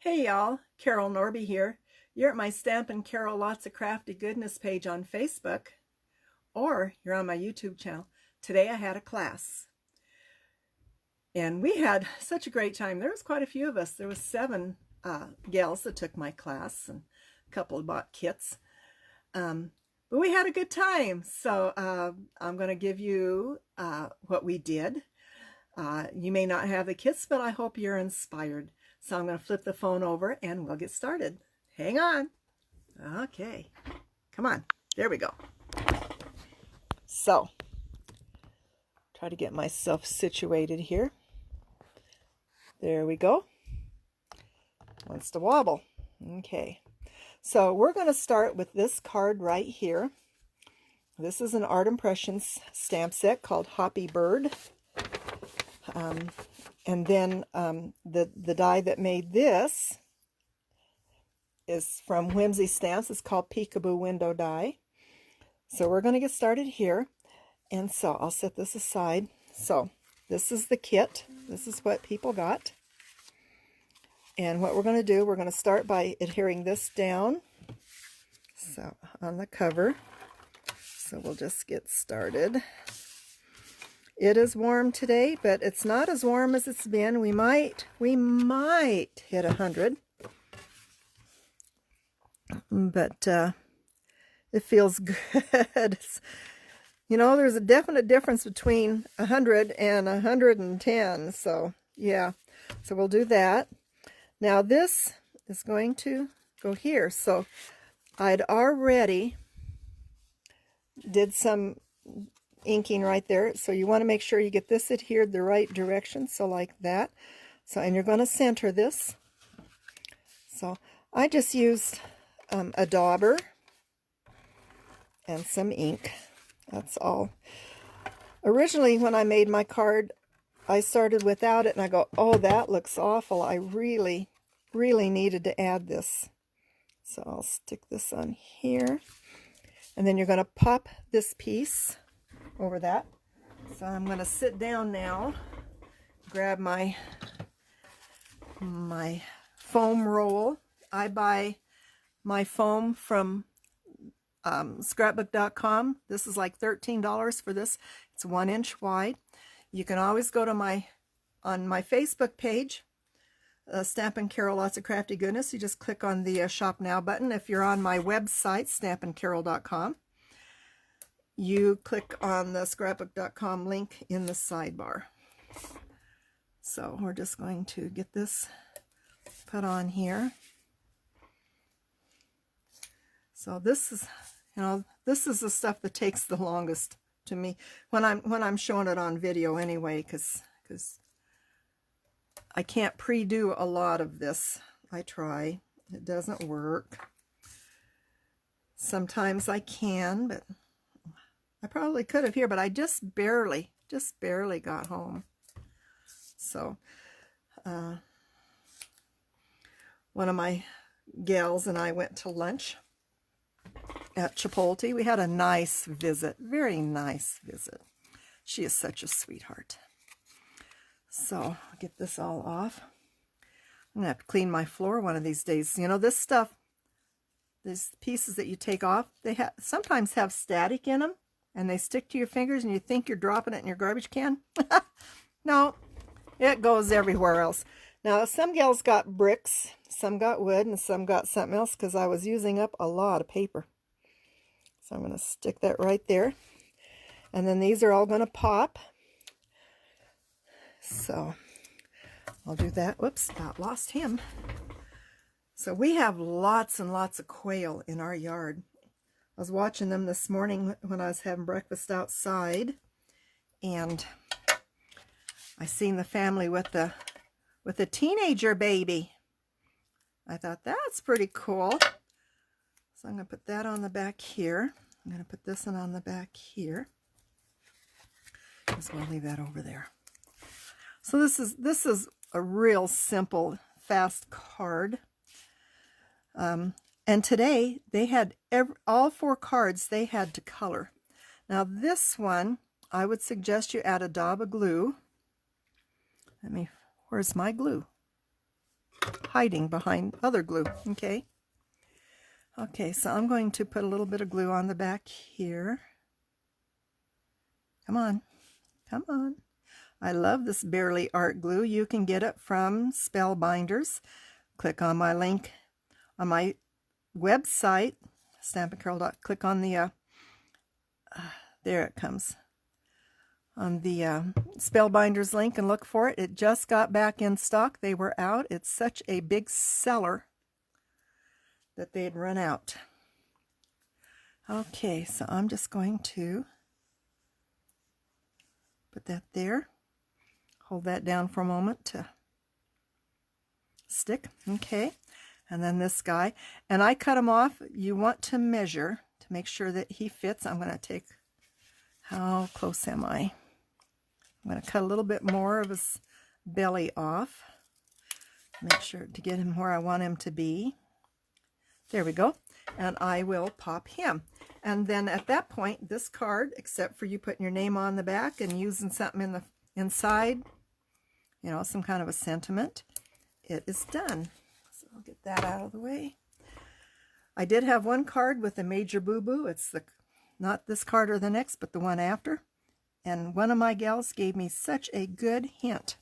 Hey y'all, Carol Norby here. You're at my Stampin' Carol Lots of Crafty Goodness page on Facebook, or you're on my YouTube channel. Today I had a class, and we had such a great time. There was quite a few of us. There was 7 gals that took my class, and a couple bought kits. But we had a good time, so I'm going to give you what we did. You may not have the kits, but I hope you're inspired. So I'm going to flip the phone over and we'll get started. Hang on. Okay. Come on. There we go. So, try to get myself situated here. There we go. Wants to wobble. Okay. So we're going to start with this card right here. This is an Art Impressions stamp set called Hoppy Bird. And then the die that made this is from Whimsy Stamps. It's called Peekaboo Window Die. So we're going to get started here. And so I'll set this aside. So this is the kit. This is what people got. And what we're going to do, we're going to start by adhering this down. So on the cover. So we'll just get started. It is warm today, but it's not as warm as it's been. We might hit 100. But it feels good. You know, there's a definite difference between 100 and 110. So, yeah. So we'll do that. Now this is going to go here. So I'd already did some inking right there, so you want to make sure you get this adhered the right direction, so like that. So, and you're going to center this. So I just used a dauber and some ink. That's all. Originally when I made my card, I started without it and I go, oh, that looks awful. I really needed to add this. So I'll stick this on here, and then you're going to pop this piece over that. So I'm going to sit down now, grab my foam roll. I buy my foam from scrapbook.com. This is like $13 for this. It's 1 inch wide. You can always go to on my Facebook page, Stampin' Carol Lots of Crafty Goodness. You just click on the Shop Now button. If you're on my website, stampincarol.com, you click on the scrapbook.com link in the sidebar. So we're just going to get this put on here. So this is, you know, this is the stuff that takes the longest to me when I'm showing it on video anyway, because I can't pre-do a lot of this. I try. It doesn't work. Sometimes I can, but I probably could have here, but I just barely got home. So, one of my gals and I went to lunch at Chipotle. We had a nice visit, very nice visit. She is such a sweetheart. So, I'll get this all off. I'm going to have to clean my floor one of these days. You know, this stuff, these pieces that you take off, they sometimes have static in them. And they stick to your fingers and you think you're dropping it in your garbage can. No, it goes everywhere else. Now, some gals got bricks, some got wood, and some got something else because I was using up a lot of paper. So I'm going to stick that right there. And then these are all going to pop. So I'll do that. Whoops, about lost him. So we have lots and lots of quail in our yard. I was watching them this morning when I was having breakfast outside, and I seen the family with a teenager baby. I thought that's pretty cool. So I'm going to put that on the back here. I'm going to put this one on the back here. Just want to leave that over there. So this is a real simple, fast card. And today, they had all 4 cards they had to color. Now this one, I would suggest you add a dab of glue. Where's my glue? hiding behind other glue, okay? Okay, so I'm going to put a little bit of glue on the back here. Come on, come on. I love this Blurry art glue. You can get it from Spellbinders. Click on my link on my website, stampandcurl.com. Click on the, there it comes, on the Spellbinders link and look for it. It just got back in stock. They were out. It's such a big seller that they'd run out. Okay, so I'm just going to put that there. Hold that down for a moment to stick. Okay, and then this guy. And I cut him off. You want to measure to make sure that he fits. I'm going to take, how close am I? I'm going to cut a little bit more of his belly off. Make sure to get him where I want him to be. There we go. And I will pop him. And then at that point, this card, except for you putting your name on the back and using something in the inside, you know, some kind of a sentiment, it is done. So I'll get that out of the way. I did have one card with a major boo-boo. It's the not this card or the next, but the one after. And one of my gals gave me such a good hint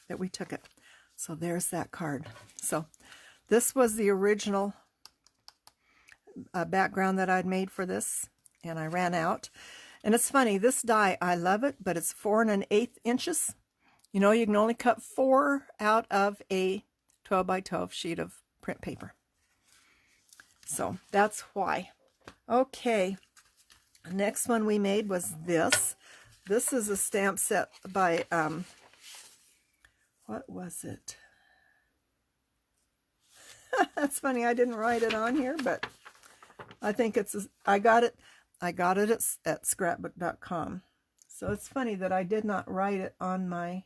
that we took it. So there's that card. So this was the original background that I'd made for this, and I ran out. And it's funny, this die, I love it, but it's 4 1/8 inches. You know, you can only cut 4 out of a 12 by 12 sheet of print paper. So that's why. Okay, next one we made was this. This is a stamp set by, what was it? That's funny, I didn't write it on here, but I think it's, I got it at scrapbook.com. So it's funny that I did not write it on my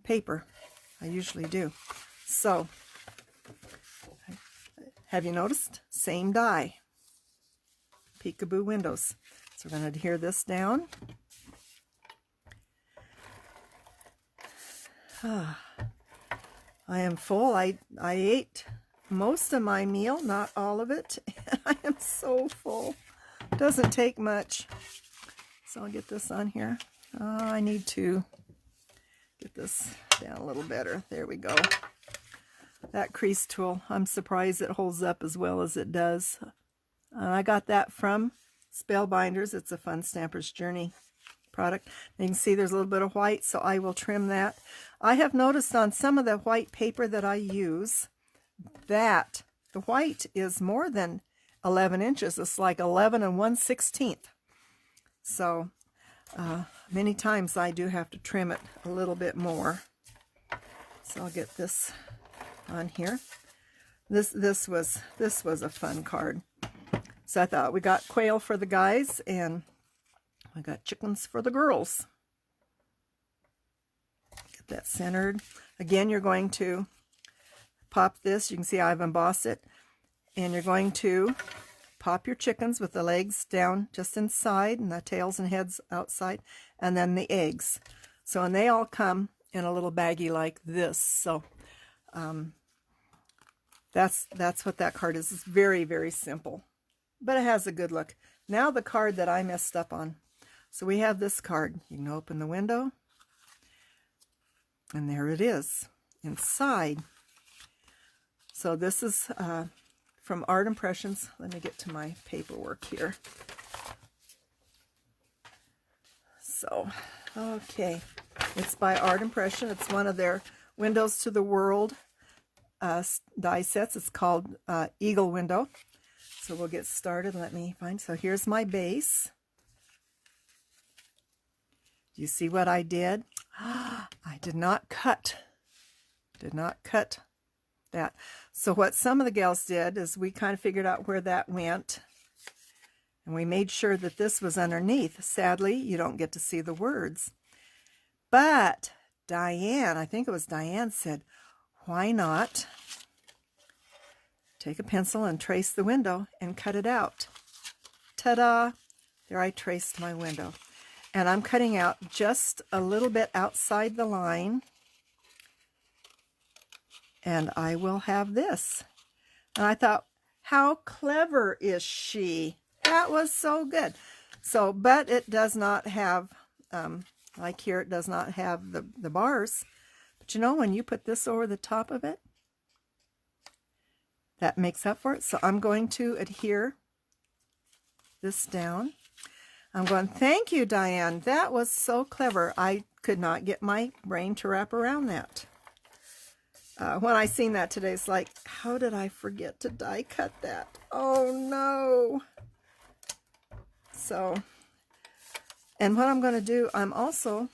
paper. I usually do. So, have you noticed? Same die. Peekaboo windows. So we're going to adhere this down. I am full. I ate most of my meal, not all of it. I am so full. Doesn't take much. So I'll get this on here. I need to get this down a little better. There we go. That crease tool, I'm surprised it holds up as well as it does. I got that from Spellbinders. It's a Fun Stamper's Journey product. You can see there's a little bit of white, so I will trim that. I have noticed on some of the white paper that I use that the white is more than 11 inches. It's like 11 1/16. So many times I do have to trim it a little bit more. So I'll get this on here. This was a fun card. So I thought we got quail for the guys and we got chickens for the girls. Get that centered. Again, you're going to pop this. You can see I've embossed it. And you're going to pop your chickens with the legs down just inside and the tails and heads outside, and then the eggs. So, and they all come in a little baggie like this. So that's what that card is. It's very, very simple, but it has a good look. Now the card that I messed up on. So we have this card. You can open the window, and there it is inside. So this is from Art Impressions. Let me get to my paperwork here. So, okay. It's by Art Impression. It's one of their Windows to the World die sets. It's called Eagle Window. So we'll get started. Let me find. So here's my base. Do you see what I did? I did not cut. Did not cut that. So what some of the gals did is we kind of figured out where that went. And we made sure that this was underneath. Sadly, you don't get to see the words. But Diane, I think it was Diane, said, why not take a pencil and trace the window and cut it out? Ta-da! There I traced my window. And I'm cutting out just a little bit outside the line. and I will have this. And I thought, how clever is she? That was so good. So, but it does not have, like here, it does not have the bars. But you know, when you put this over the top of it, that makes up for it. So I'm going to adhere this down. I'm going, thank you, Diane. That was so clever. I could not get my brain to wrap around that. When I seen that today, it's like, how did I forget to die cut that? Oh no. So, and what I'm going to do, I'm also,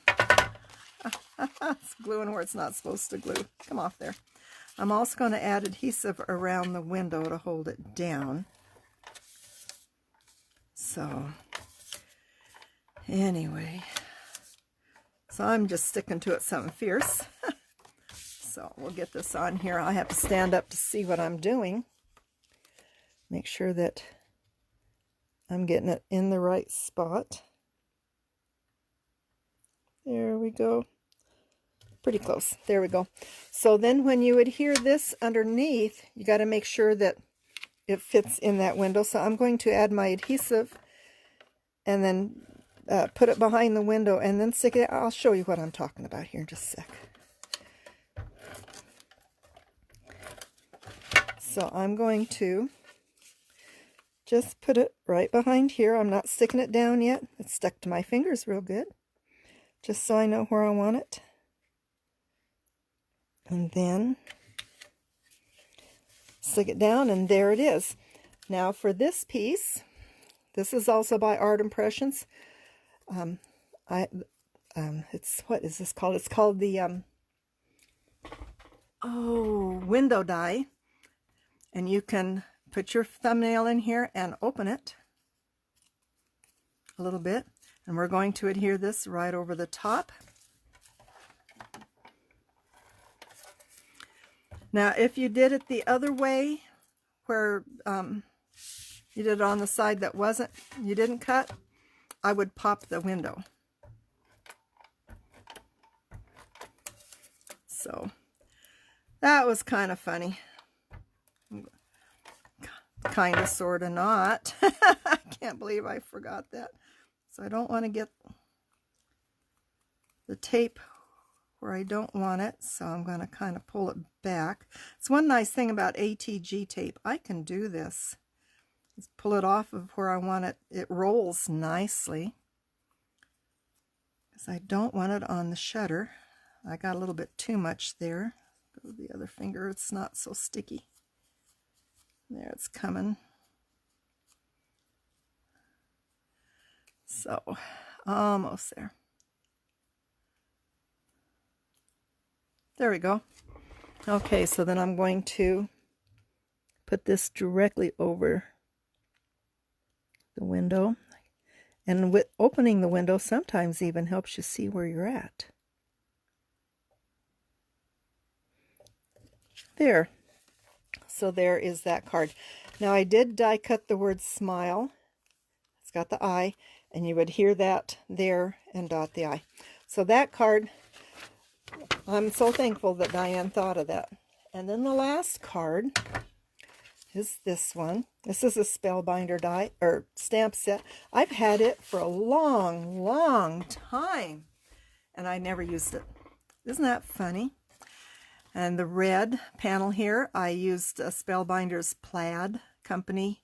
it's gluing where it's not supposed to glue. Come off there. I'm also going to add adhesive around the window to hold it down. So, anyway, so I'm just sticking to it something fierce. So we'll get this on here. I have to stand up to see what I'm doing. Make sure that I'm getting it in the right spot. There we go. Pretty close. There we go. So then when you adhere this underneath, you got to make sure that it fits in that window. So I'm going to add my adhesive and then put it behind the window and then stick it. I'll show you what I'm talking about here in just a sec. So I'm going to just put it right behind here. I'm not sticking it down yet. It's stuck to my fingers real good. Just so I know where I want it. And then stick it down, and there it is. Now for this piece, this is also by Art Impressions. It's, what is this called? It's called the window die. And you can put your thumbnail in here and open it a little bit. And we're going to adhere this right over the top. Now, if you did it the other way, where you did it on the side that you didn't cut, I would pop the window. So, that was kind of funny. Kind of, sort of not. I can't believe I forgot that. So I don't want to get the tape where I don't want it. So I'm going to kind of pull it back. It's one nice thing about ATG tape. I can do this. Just pull it off of where I want it. It rolls nicely. Because I don't want it on the shutter. I got a little bit too much there. Go with the other finger. It's not so sticky. There, it's coming. So, almost there. There we go. Okay, so then I'm going to put this directly over the window. And with opening the window sometimes even helps you see where you're at. There. So there is that card. Now I did die cut the word smile. It's got the eye, and you would hear that there and dot the I. So that card, I'm so thankful that Diane thought of that. And then the last card is this one. This is a Spellbinder die or stamp set. I've had it for a long, long time, and I never used it. Isn't that funny? And the red panel here, I used a Spellbinder's Plaid Company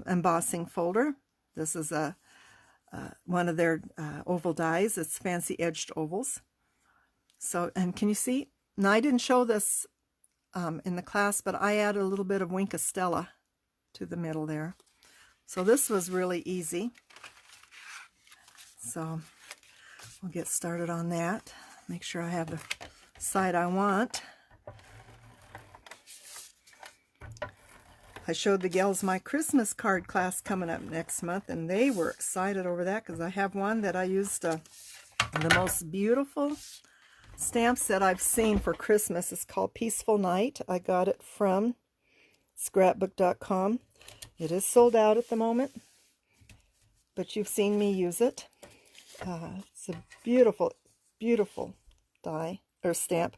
embossing folder. This is one of their oval dies. It's fancy edged ovals. So, and can you see? Now, I didn't show this in the class, but I added a little bit of Wink of Stella to the middle there. So this was really easy. So we'll get started on that. Make sure I have the side I want. I showed the gals my Christmas card class coming up next month, and they were excited over that because I have one that I used the most beautiful stamp set I've seen for Christmas. It's called Peaceful Night. I got it from scrapbook.com. It is sold out at the moment, but you've seen me use it. It's a beautiful, beautiful die or stamp.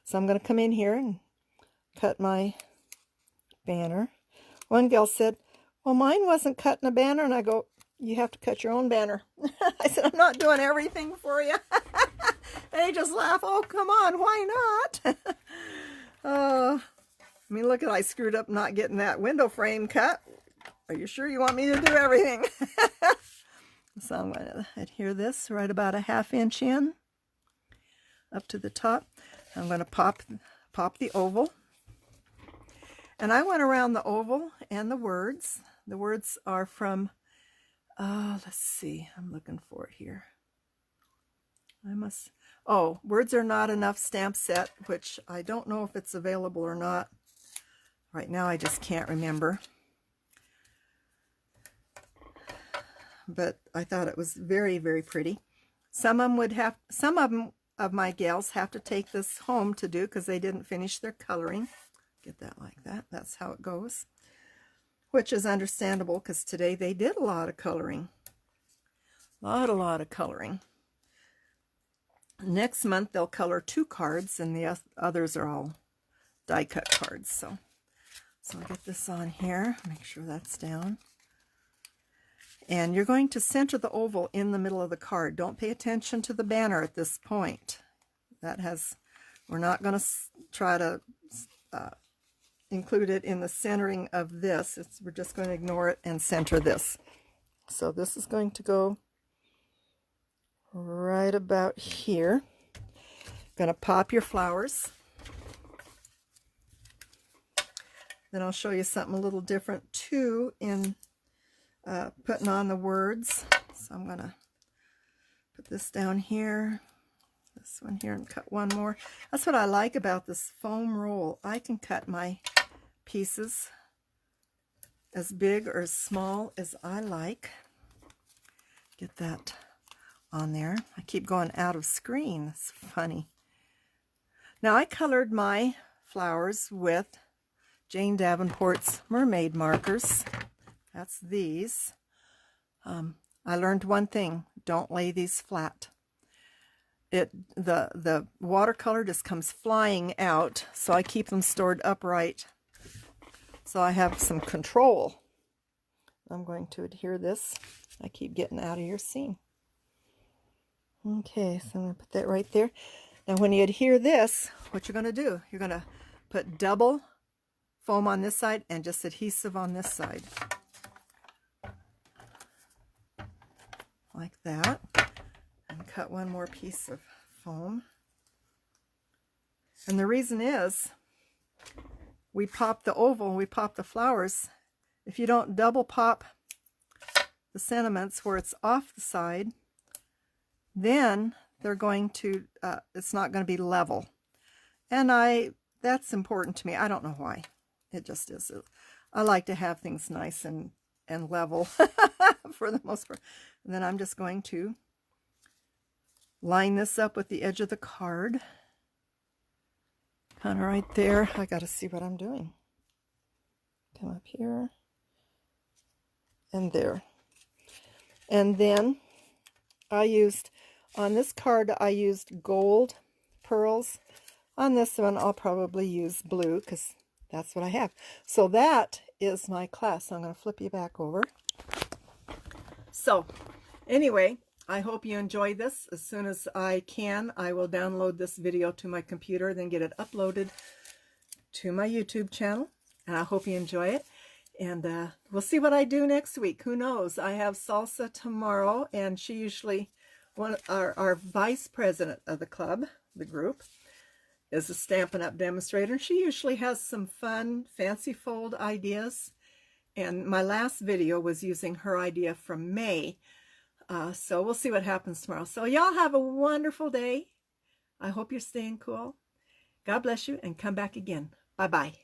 So I'm going to come in here and cut my banner. One gal said, well, mine wasn't cutting a banner. And I go, you have to cut your own banner. I said, I'm not doing everything for you. They just laugh. Oh, come on. Why not? I mean, look at, I screwed up not getting that window frame cut. Are you sure you want me to do everything? So I'm going to adhere this right about a 1/2 inch in up to the top. I'm going to pop the oval. And I went around the oval and the words. The words are from, let's see, I'm looking for it here. Words Are Not Enough stamp set, which I don't know if it's available or not. Right now I just can't remember. But I thought it was very, very pretty. Some of my gals have to take this home to do because they didn't finish their coloring. Get that like that. That's how it goes. Which is understandable because today they did a lot of coloring. A lot of coloring. Next month they'll color 2 cards and the others are all die cut cards. So I'll get this on here. Make sure that's down. And you're going to center the oval in the middle of the card. Don't pay attention to the banner at this point. We're not going to try to include it in the centering of this. We're just going to ignore it and center this. So this is going to go right about here. Going to pop your flowers. Then I'll show you something a little different too in putting on the words. So I'm going to put this down here, this one here, and cut one more. That's what I like about this foam roll. I can cut my pieces as big or as small as I like. Get that on there. I keep going out of screen. It's funny. Now I colored my flowers with Jane Davenport's mermaid markers. That's these. I learned one thing. Don't lay these flat. The watercolor just comes flying out, so I keep them stored upright. So I have some control. I'm going to adhere this. I keep getting out of your scene. Okay, so I'm going to put that right there. Now when you adhere this, what you're going to do, you're going to put double foam on this side and just adhesive on this side. Like that. And cut one more piece of foam. And the reason is, we pop the oval, we pop the flowers. If you don't double pop the sentiments where it's off the side, then they're going to, it's not going to be level. And that's important to me. I don't know why. It just is. I like to have things nice and level for the most part. And then I'm just going to line this up with the edge of the card. Kind of right there. I got to see what I'm doing. Come up here. And there. And then on this card, I used gold pearls. On this one, I'll probably use blue because that's what I have. So that is my class. I'm going to flip you back over. So anyway, I hope you enjoy this. As soon as I can, I will download this video to my computer, then get it uploaded to my YouTube channel. And I hope you enjoy it. And we'll see what I do next week. Who knows? I have Salsa tomorrow, and she usually, our vice president of the club, the group, is a Stampin' Up! Demonstrator. She usually has some fun, fancy fold ideas. And my last video was using her idea from May. So we'll see what happens tomorrow. So y'all have a wonderful day. I hope you're staying cool. God bless you, and come back again. Bye-bye.